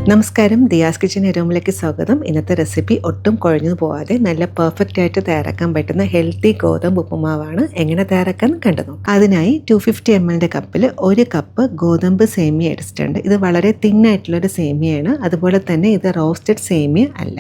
നമസ്കാരം, ദിയാസ് കിച്ചൻ റൂമിലേക്ക് സ്വാഗതം. ഇന്നത്തെ റെസിപ്പി ഒട്ടും കുഴഞ്ഞു പോവാതെ നല്ല പെർഫെക്റ്റ് ആയിട്ട് തയ്യാറാക്കാൻ പറ്റുന്ന ഹെൽത്തി ഗോതമ്പ് ഉപ്പുമാവാണ്. എങ്ങനെ തയ്യാറാക്കാൻ കണ്ടു. അതിനായി 250 ml കപ്പിൽ 1 കപ്പ് ഗോതമ്പ് സേമിയ എടുത്തിട്ടുണ്ട്. ഇത് വളരെ തിന്നായിട്ടുള്ളൊരു സേമിയയാണ്. അതുപോലെ തന്നെ ഇത് റോസ്റ്റഡ് സേമിയ അല്ല.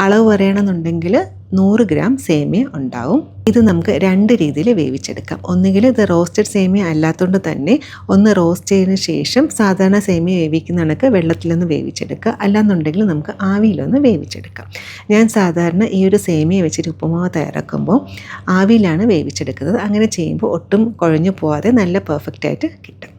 അളവ് പറയണമെന്നുണ്ടെങ്കിൽ 100 ഗ്രാം സേമിയ ഉണ്ടാവും. ഇത് നമുക്ക് 2 രീതിയിൽ വേവിച്ചെടുക്കാം. ഒന്നുകിൽ ഇത് റോസ്റ്റഡ് സേമിയ അല്ലാത്തതുകൊണ്ട് തന്നെ ഒന്ന് റോസ്റ്റ് ചെയ്തതിന് ശേഷം സാധാരണ സേമിയ വേവിക്കുന്ന കണക്ക് വെള്ളത്തിലൊന്ന് വേവിച്ചെടുക്കുക. അല്ലാന്നുണ്ടെങ്കിൽ നമുക്ക് ആവിയിലൊന്ന് വേവിച്ചെടുക്കാം. ഞാൻ സാധാരണ ഈ ഒരു സേമിയ വെച്ചിട്ട് ഉപ്പുമാവ് തയ്യാറാക്കുമ്പോൾ ആവിയിലാണ് വേവിച്ചെടുക്കുന്നത്. അങ്ങനെ ചെയ്യുമ്പോൾ ഒട്ടും കുഴഞ്ഞു പോവാതെ നല്ല പെർഫെക്റ്റായിട്ട് കിട്ടും.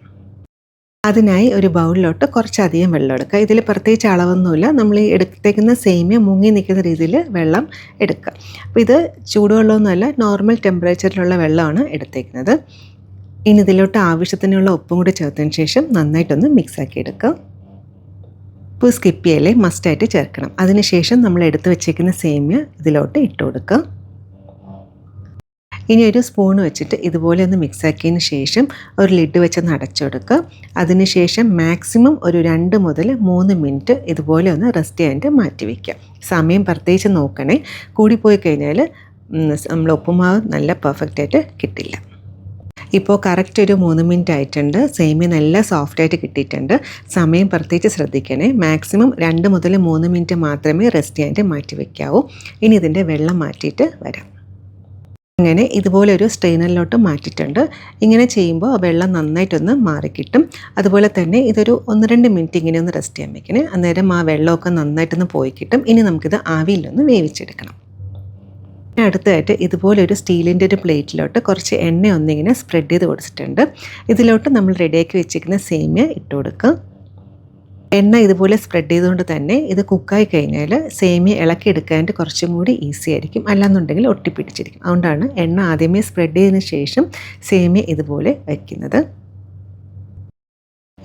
അതിനായി ഒരു ബൗളിലോട്ട് കുറച്ചധികം വെള്ളം എടുക്കുക. ഇതിൽ പ്രത്യേകിച്ച് അളവൊന്നുമില്ല. നമ്മൾ ഈ എടുത്തേക്കുന്ന സേമിയ മുങ്ങി നിൽക്കുന്ന രീതിയിൽ വെള്ളം എടുക്കുക. അപ്പോൾ ഇത് ചൂടുവെള്ളമൊന്നുമല്ല, നോർമൽ ടെമ്പറേച്ചറിലുള്ള വെള്ളമാണ് എടുത്തേക്കുന്നത്. ഇനി ഇതിലോട്ട് ആവശ്യത്തിനുള്ള ഉപ്പും കൂടി ചേർത്തതിന് ശേഷം നന്നായിട്ടൊന്ന് മിക്സാക്കി എടുക്കുക. ഉപ്പ് സ്കിപ്പ് ചെയ്യലേ, മസ്റ്റായിട്ട് ചേർക്കണം. അതിനുശേഷം നമ്മൾ എടുത്ത് വെച്ചേക്കുന്ന സേമിയ ഇതിലോട്ട് ഇട്ട് കൊടുക്കുക. ഇനി ഒരു സ്പൂൺ വെച്ചിട്ട് ഇതുപോലെ ഒന്ന് മിക്സാക്കിയതിന് ശേഷം ഒരു ലിഡ് വെച്ചൊന്ന് അടച്ചുകൊടുക്കുക. അതിനുശേഷം മാക്സിമം ഒരു 2 മുതൽ 3 മിനിറ്റ് ഇതുപോലെ ഒന്ന് റെസ്റ്റ് ചെയ്യാനായിട്ട് മാറ്റി വയ്ക്കുക. സമയം പ്രത്യേകിച്ച് നോക്കണേ. കൂടിപ്പോയി കഴിഞ്ഞാൽ നമ്മൾ ഉപ്പുമാവ് നല്ല പെർഫെക്റ്റായിട്ട് കിട്ടില്ല. ഇപ്പോൾ കറക്റ്റ് ഒരു 3 മിനിറ്റ് ആയിട്ടുണ്ട്. സേമിയ നല്ല സോഫ്റ്റായിട്ട് കിട്ടിയിട്ടുണ്ട്. സമയം പ്രത്യേകിച്ച് ശ്രദ്ധിക്കണേ. മാക്സിമം 2 മുതൽ 3 മിനിറ്റ് മാത്രമേ റെസ്റ്റ് ചെയ്യാനായിട്ട് മാറ്റി വയ്ക്കാവൂ. ഇനി ഇതിൻ്റെ വെള്ളം മാറ്റിയിട്ട് വരാം. അങ്ങനെ ഇതുപോലെ ഒരു സ്ട്രെയിനറിലോട്ട് മാറ്റിയിട്ടുണ്ട്. ഇങ്ങനെ ചെയ്യുമ്പോൾ വെള്ളം നന്നായിട്ടൊന്ന് മാറിക്കിട്ടും. അതുപോലെ തന്നെ ഇതൊരു 1-2 മിനിറ്റ് ഇങ്ങനെ ഒന്ന് റെസ്റ്റ് ചെയ്യാൻ വെക്കണേ. അന്നേരം ആ വെള്ളമൊക്കെ നന്നായിട്ടൊന്ന് പോയി കിട്ടും. ഇനി നമുക്കിത് ആവിയിലൊന്ന് വേവിച്ചെടുക്കണം. അടുത്തതായിട്ട് ഇതുപോലെ ഒരു സ്റ്റീലിൻ്റെ ഒരു പ്ലേറ്റിലോട്ട് കുറച്ച് എണ്ണ ഒന്നിങ്ങനെ സ്പ്രെഡ് ചെയ്ത് കൊടുത്തിട്ടുണ്ട്. ഇതിലോട്ട് നമ്മൾ റെഡിയാക്കി വെച്ചിരിക്കുന്ന സേമിയ ഇട്ട് കൊടുക്കുക. എണ്ണ ഇതുപോലെ സ്പ്രെഡ് ചെയ്തുകൊണ്ട് തന്നെ ഇത് കുക്കായി കഴിഞ്ഞാൽ സേമിയ ഇളക്കിയെടുക്കാനായിട്ട് കുറച്ചും കൂടി ഈസി ആയിരിക്കും. അല്ലാന്നുണ്ടെങ്കിൽ ഒട്ടിപ്പിടിച്ചിരിക്കും. അതുകൊണ്ടാണ് എണ്ണ ആദ്യമേ സ്പ്രെഡ് ചെയ്തതിന് ശേഷം സേമിയ ഇതുപോലെ വയ്ക്കുന്നത്.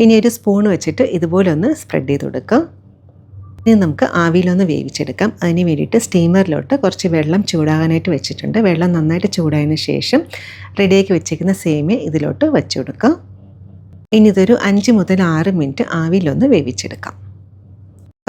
ഇനി ഒരു സ്പൂൺ വെച്ചിട്ട് ഇതുപോലെ ഒന്ന് സ്പ്രെഡ് ചെയ്ത് കൊടുക്കുക. ഇനി നമുക്ക് ആവിയിലൊന്ന് വേവിച്ചെടുക്കാം. അതിന് വേണ്ടിയിട്ട് സ്റ്റീമറിലോട്ട് കുറച്ച് വെള്ളം ചൂടാകാനായിട്ട് വെച്ചിട്ടുണ്ട്. വെള്ളം നന്നായിട്ട് ചൂടായതിന് ശേഷം റെഡിയാക്കി വെച്ചിരിക്കുന്ന സേമിയ ഇതിലോട്ട് വെച്ച് കൊടുക്കുക. ഇനി ഇതൊരു 5 മുതൽ 6 മിനിറ്റ് ആവിയിലൊന്ന് വേവിച്ചെടുക്കാം.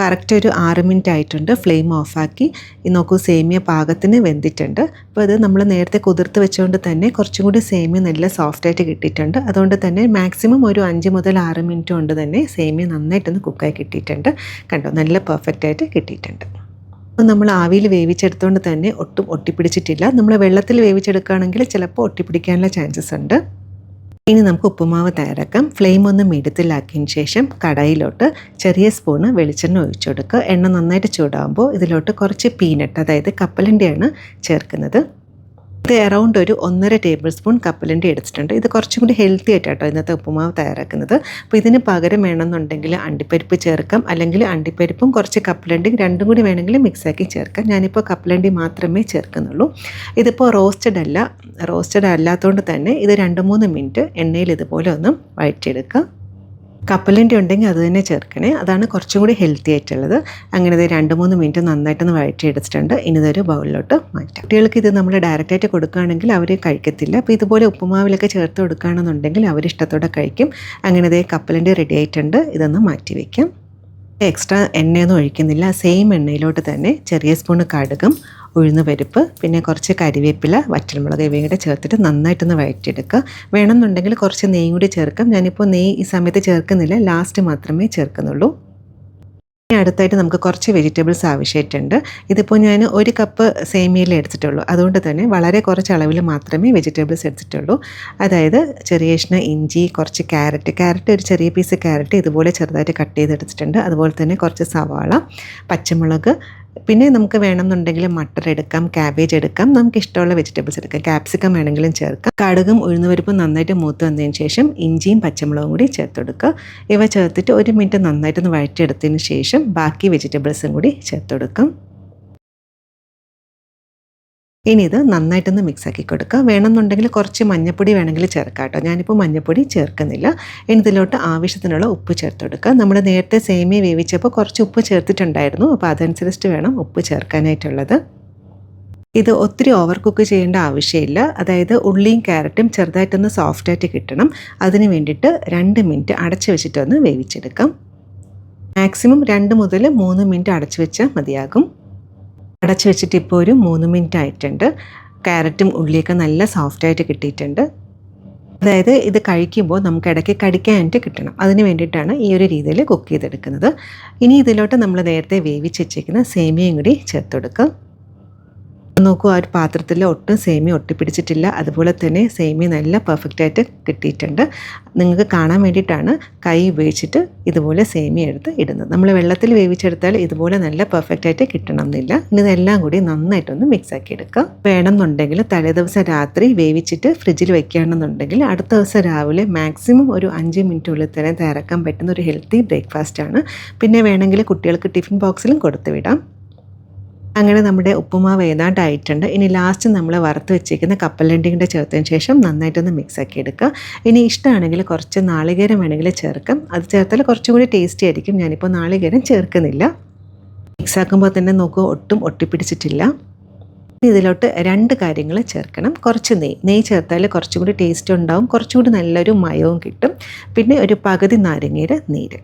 കറക്റ്റ് ഒരു 6 മിനിറ്റ് ആയിട്ടുണ്ട്. ഫ്ലെയിം ഓഫാക്കി നോക്കൂ, സേമിയ പാകത്തിന് വെന്തിട്ടുണ്ട്. അപ്പോൾ ഇത് നമ്മൾ നേരത്തെ കുതിർത്ത് വെച്ചുകൊണ്ട് തന്നെ കുറച്ചും കൂടി സേമിയ നല്ല സോഫ്റ്റായിട്ട് കിട്ടിയിട്ടുണ്ട്. അതുകൊണ്ട് തന്നെ മാക്സിമം ഒരു 5 മുതൽ 6 മിനിറ്റ് കൊണ്ട് തന്നെ സേമിയ നന്നായിട്ടൊന്ന് കുക്കായി കിട്ടിയിട്ടുണ്ട്. കണ്ടോ, നല്ല പെർഫെക്റ്റായിട്ട് കിട്ടിയിട്ടുണ്ട്. നമ്മൾ ആവിയിൽ വേവിച്ചെടുത്തുകൊണ്ട് തന്നെ ഒട്ടും ഒട്ടിപ്പിടിച്ചിട്ടില്ല. നമ്മൾ വെള്ളത്തിൽ വേവിച്ചെടുക്കുകയാണെങ്കിൽ ചിലപ്പോൾ ഒട്ടിപ്പിടിക്കാനുള്ള ചാൻസസ് ഉണ്ട്. ഇനി നമുക്ക് ഉപ്പുമാവ് തയ്യാറാക്കാം. ഫ്ലെയിം ഒന്ന് മീഡിയത്തിലാക്കിയതിന് ശേഷം കടായിലോട്ട് ചെറിയ സ്പൂണ് വെളിച്ചെണ്ണ ഒഴിച്ചു കൊടുക്കുക. എണ്ണ നന്നായിട്ട് ചൂടാകുമ്പോൾ ഇതിലോട്ട് കുറച്ച് പീനട്ട്, അതായത് കപ്പലണ്ടിയാണ് ചേർക്കുന്നത്. ഇത് അറൗണ്ട് ഒരു 1.5 ടേബിൾ സ്പൂൺ കപ്പലണ്ടി എടുത്തിട്ടുണ്ട്. ഇത് കുറച്ചും കൂടി ഹെൽത്തി ആയിട്ടാട്ടോ ഇന്നത്തെ ഉപ്പുമാവ് തയ്യാറാക്കുന്നത്. അപ്പോൾ ഇതിന് പകരം വേണമെന്നുണ്ടെങ്കിൽ അണ്ടിപ്പരിപ്പ് ചേർക്കാം, അല്ലെങ്കിൽ അണ്ടിപ്പരിപ്പും കുറച്ച് കപ്പലണ്ടി രണ്ടും കൂടി വേണമെങ്കിൽ മിക്സാക്കി ചേർക്കാം. ഞാനിപ്പോൾ കപ്പലണ്ടി മാത്രമേ ചേർക്കുന്നുള്ളൂ. ഇതിപ്പോൾ റോസ്റ്റഡ് അല്ലാത്തതുകൊണ്ട് തന്നെ ഇത് 2-3 മിനിറ്റ് എണ്ണയിൽ ഇതുപോലെ ഒന്ന് വഴറ്റിയെടുക്കുക. കപ്പലണ്ടി ഉണ്ടെങ്കിൽ അത് തന്നെ ചേർക്കണേ. അതാണ് കുറച്ചും കൂടി ഹെൽത്തി ആയിട്ടുള്ളത്. അങ്ങനെ ഇത് 2-3 മിനിറ്റ് നന്നായിട്ടൊന്ന് വഴറ്റിയെടുത്തിട്ടുണ്ട്. ഇനി ഇതൊരു ബൗളിലോട്ട് മാറ്റാം. കുട്ടികൾക്ക് ഇത് നമ്മൾ ഡയറക്റ്റായിട്ട് കൊടുക്കുകയാണെങ്കിൽ അവർ കഴിക്കത്തില്ല. അപ്പോൾ ഇതുപോലെ ഉപ്പുമാവിലൊക്കെ ചേർത്ത് കൊടുക്കുകയാണെന്നുണ്ടെങ്കിൽ അവർ ഇഷ്ടത്തോടെ കഴിക്കും. അങ്ങനെ ഇതേ കപ്പലണ്ടി റെഡി ആയിട്ടുണ്ട്. ഇതൊന്ന് മാറ്റി വയ്ക്കാം. എക്സ്ട്രാ എണ്ണയൊന്നും ഒഴിക്കുന്നില്ല. സെയിം എണ്ണയിലോട്ട് തന്നെ ചെറിയ സ്പൂണ് കടുകും ഉഴുന്ന് പരിപ്പ്, പിന്നെ കുറച്ച് കരിവേപ്പില, വറ്റൽമുളക് ഇവയും കൂടെ ചേർത്തിട്ട് നന്നായിട്ടൊന്ന് വഴറ്റിയെടുക്കുക. വേണമെന്നുണ്ടെങ്കിൽ കുറച്ച് നെയ്യും കൂടി ചേർക്കാം. ഞാനിപ്പോൾ നെയ്യ് ഈ സമയത്ത് ചേർക്കുന്നില്ല, ലാസ്റ്റ് മാത്രമേ ചേർക്കുന്നുള്ളൂ. ഇനി അടുത്തായിട്ട് നമുക്ക് കുറച്ച് വെജിറ്റബിൾസ് ആവശ്യമായിട്ടുണ്ട്. ഇതിപ്പോൾ ഞാൻ 1 കപ്പ് സേമിയയിൽ എടുത്തിട്ടുള്ളൂ. അതുകൊണ്ട് തന്നെ വളരെ കുറച്ച് അളവിൽ മാത്രമേ വെജിറ്റബിൾസ് എടുത്തിട്ടുള്ളൂ. അതായത് ചെറിയ കഷ്ണം ഇഞ്ചി, കുറച്ച് ക്യാരറ്റ് ഒരു ചെറിയ പീസ് ക്യാരറ്റ് ഇതുപോലെ ചെറുതായിട്ട് കട്ട് ചെയ്തെടുത്തിട്ടുണ്ട്. അതുപോലെ തന്നെ കുറച്ച് സവാള, പച്ചമുളക്, പിന്നെ നമുക്ക് വേണമെന്നുണ്ടെങ്കിൽ മട്ടർ എടുക്കാം, ക്യാബേജ് എടുക്കാം, നമുക്ക് ഇഷ്ടമുള്ള വെജിറ്റബിൾസ് എടുക്കാം. ക്യാപ്സിക്കം വേണമെങ്കിലും ചേർക്കാം. കടുകും ഉഴുന്നുപരിപ്പും നന്നായിട്ട് മൂത്ത് വന്നതിന് ശേഷം ഇഞ്ചിയും പച്ചമുളകും കൂടി ചേർത്ത് കൊടുക്കുക. ഇവ ചേർത്തിട്ട് 1 മിനിറ്റ് നന്നായിട്ടൊന്ന് വഴറ്റിയെടുത്തതിന് ശേഷം ബാക്കി വെജിറ്റബിൾസും കൂടി ചേർത്ത് കൊടുക്കാം. ഇനി ഇത് നന്നായിട്ടൊന്ന് മിക്സാക്കി കൊടുക്കുക. വേണമെന്നുണ്ടെങ്കിൽ കുറച്ച് മഞ്ഞൾപ്പൊടി വേണമെങ്കിൽ ചേർക്കാം കേട്ടോ. ഞാനിപ്പോൾ മഞ്ഞൾപ്പൊടി ചേർക്കുന്നില്ല. ഇനി ഇതിലോട്ട് ആവശ്യത്തിനുള്ള ഉപ്പ് ചേർത്ത് കൊടുക്കുക. നമ്മൾ നേരത്തെ സേമിയ വേവിച്ചപ്പോൾ കുറച്ച് ഉപ്പ് ചേർത്തിട്ടുണ്ടായിരുന്നു. അപ്പോൾ അതനുസരിച്ച് വേണം ഉപ്പ് ചേർക്കാനായിട്ടുള്ളത്. ഇത് ഒത്തിരി ഓവർ കുക്ക് ചെയ്യേണ്ട ആവശ്യമില്ല. അതായത് ഉള്ളിയും ക്യാരറ്റും ചെറുതായിട്ടൊന്ന് സോഫ്റ്റായിട്ട് കിട്ടണം. അതിന് വേണ്ടിയിട്ട് 2 മിനിറ്റ് അടച്ചു വെച്ചിട്ടൊന്ന് വേവിച്ചെടുക്കാം. മാക്സിമം 2 മുതൽ 3 മിനിറ്റ് അടച്ചു വെച്ചാൽ മതിയാകും. അടച്ചു വെച്ചിട്ട് ഇപ്പോൾ ഒരു 3 മിനിറ്റ് ആയിട്ടുണ്ട്. ക്യാരറ്റും ഉള്ളിയൊക്കെ നല്ല സോഫ്റ്റായിട്ട് കിട്ടിയിട്ടുണ്ട്. അതായത് ഇത് കഴിക്കുമ്പോൾ നമുക്ക് ഇടയ്ക്ക് കടിക്കാനായിട്ട് കിട്ടണം. അതിന് വേണ്ടിയിട്ടാണ് ഈ ഒരു രീതിയിൽ കുക്ക് ചെയ്തെടുക്കുന്നത്. ഇനി ഇതിലോട്ട് നമ്മൾ നേരത്തെ വേവിച്ച് വെച്ചിരിക്കുന്ന സേമിയയും കൂടി ചേർത്ത് കൊടുക്കുക. നോക്കൂ, ആ ഒരു പാത്രത്തിൽ ഒട്ടും സേമിയ ഒട്ടിപ്പിടിച്ചിട്ടില്ല. അതുപോലെ തന്നെ സേമിയ നല്ല പെർഫെക്റ്റായിട്ട് കിട്ടിയിട്ടുണ്ട്. നിങ്ങൾക്ക് കാണാൻ വേണ്ടിയിട്ടാണ് കൈ ഉപയോഗിച്ചിട്ട് ഇതുപോലെ സേമിയ എടുത്ത് ഇടുന്നത്. നമ്മൾ വെള്ളത്തിൽ വേവിച്ചെടുത്താൽ ഇതുപോലെ നല്ല പെർഫെക്റ്റായിട്ട് കിട്ടണം എന്നില്ല. ഇനി ഇതെല്ലാം കൂടി നന്നായിട്ടൊന്ന് മിക്സാക്കി എടുക്കുക. വേണമെന്നുണ്ടെങ്കിൽ തലേദിവസം രാത്രി വേവിച്ചിട്ട് ഫ്രിഡ്ജിൽ വെക്കുകയാണെന്നുണ്ടെങ്കിൽ അടുത്ത ദിവസം രാവിലെ മാക്സിമം ഒരു 5 മിനിറ്റുള്ളിൽ തന്നെ തയ്യാറാക്കാൻ പറ്റുന്ന ഒരു ഹെൽത്തി ബ്രേക്ക്ഫാസ്റ്റാണ്. പിന്നെ വേണമെങ്കിൽ കുട്ടികൾക്ക് ടിഫിൻ ബോക്സിലും കൊടുത്തു വിടാം. അങ്ങനെ നമ്മുടെ ഉപ്പുമാവ് ഏതാണ്ടായിട്ടുണ്ട്. ഇനി ലാസ്റ്റ് നമ്മൾ വറുത്ത് വെച്ചിരിക്കുന്ന കപ്പലണ്ടിയും കൂടെ ചേർത്തതിന് ശേഷം നന്നായിട്ടൊന്ന് മിക്സാക്കി എടുക്കുക. ഇനി ഇഷ്ടമാണെങ്കിൽ കുറച്ച് നാളികേരം വേണമെങ്കിൽ ചേർക്കാം. അത് ചേർത്താൽ കുറച്ചും കൂടി ടേസ്റ്റി ആയിരിക്കും. ഞാനിപ്പോൾ നാളികേരം ചേർക്കുന്നില്ല. മിക്സാക്കുമ്പോൾ തന്നെ നോക്കുക, ഒട്ടും ഒട്ടിപ്പിടിച്ചിട്ടില്ല. ഇതിലോട്ട് 2 കാര്യങ്ങൾ ചേർക്കണം. കുറച്ച് നെയ്യ് ചേർത്താൽ കുറച്ചും കൂടി ടേസ്റ്റ് ഉണ്ടാവും, കുറച്ചും കൂടി നല്ലൊരു മയവും കിട്ടും. പിന്നെ ഒരു പകുതി നാരങ്ങയുടെ നീര്.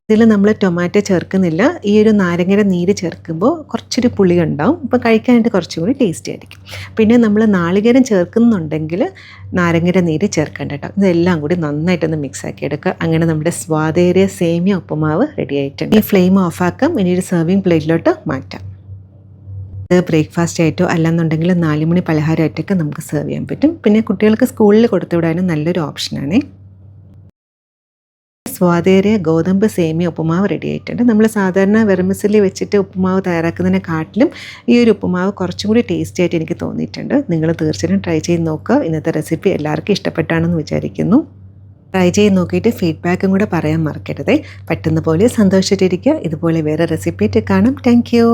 ഇതിൽ നമ്മൾ ടൊമാറ്റോ ചേർക്കുന്നില്ല. ഈ ഒരു നാരങ്ങയുടെ നീര് ചേർക്കുമ്പോൾ കുറച്ചൊരു പുളി ഉണ്ടാവും. അപ്പോൾ കഴിക്കാനായിട്ട് കുറച്ചും കൂടി ടേസ്റ്റി ആയിരിക്കും. പിന്നെ നമ്മൾ നാളികേരം ചേർക്കുന്നുണ്ടെങ്കിൽ നാരങ്ങയുടെ നീര് ചേർക്കേണ്ട കേട്ടോ. ഇതെല്ലാം കൂടി നന്നായിട്ടൊന്ന് മിക്സാക്കി എടുക്കുക. അങ്ങനെ നമ്മുടെ സ്വാദേറിയ സേമിയ ഉപ്പുമാവ് റെഡി ആയിട്ടുണ്ട്. ഈ ഫ്ലെയിം ഓഫാക്കാം. ഇനി ഒരു സെർവിങ് പ്ലേറ്റിലോട്ട് മാറ്റാം. ഇത് ബ്രേക്ക്ഫാസ്റ്റ് ആയിട്ടോ അല്ലെന്നുണ്ടെങ്കിൽ 4 മണി പലഹാരമായിട്ടൊക്കെ നമുക്ക് സെർവ് ചെയ്യാൻ പറ്റും. പിന്നെ കുട്ടികൾക്ക് സ്കൂളിൽ കൊടുത്തുവിടാനും നല്ലൊരു ഓപ്ഷനാണ്. സ്വാദേറിയ ഗോതമ്പ് സേമിയ ഉപ്പുമാവ് റെഡി ആയിട്ടുണ്ട്. നമ്മൾ സാധാരണ വെർമിസെല്ലി വെച്ചിട്ട് ഉപ്പുമാവ് തയ്യാറാക്കുന്നതിനെക്കാട്ടിലും ഈ ഒരു ഉപ്പുമാവ് കുറച്ചും കൂടി ടേസ്റ്റി ആയിട്ട് എനിക്ക് തോന്നിയിട്ടുണ്ട്. നിങ്ങൾ തീർച്ചയായും ട്രൈ ചെയ്ത് നോക്കുക. ഇന്നത്തെ റെസിപ്പി എല്ലാവർക്കും ഇഷ്ടപ്പെട്ടാണെന്ന് വിചാരിക്കുന്നു. ട്രൈ ചെയ്ത് നോക്കിയിട്ട് ഫീഡ്ബാക്കും കൂടെ പറയാൻ മറക്കരുത്. പറ്റുന്ന പോലെ സന്തോഷിച്ചിരിക്കുക. ഇതുപോലെ വേറെ റെസിപ്പി ആയിട്ട് കാണാം. Thank you.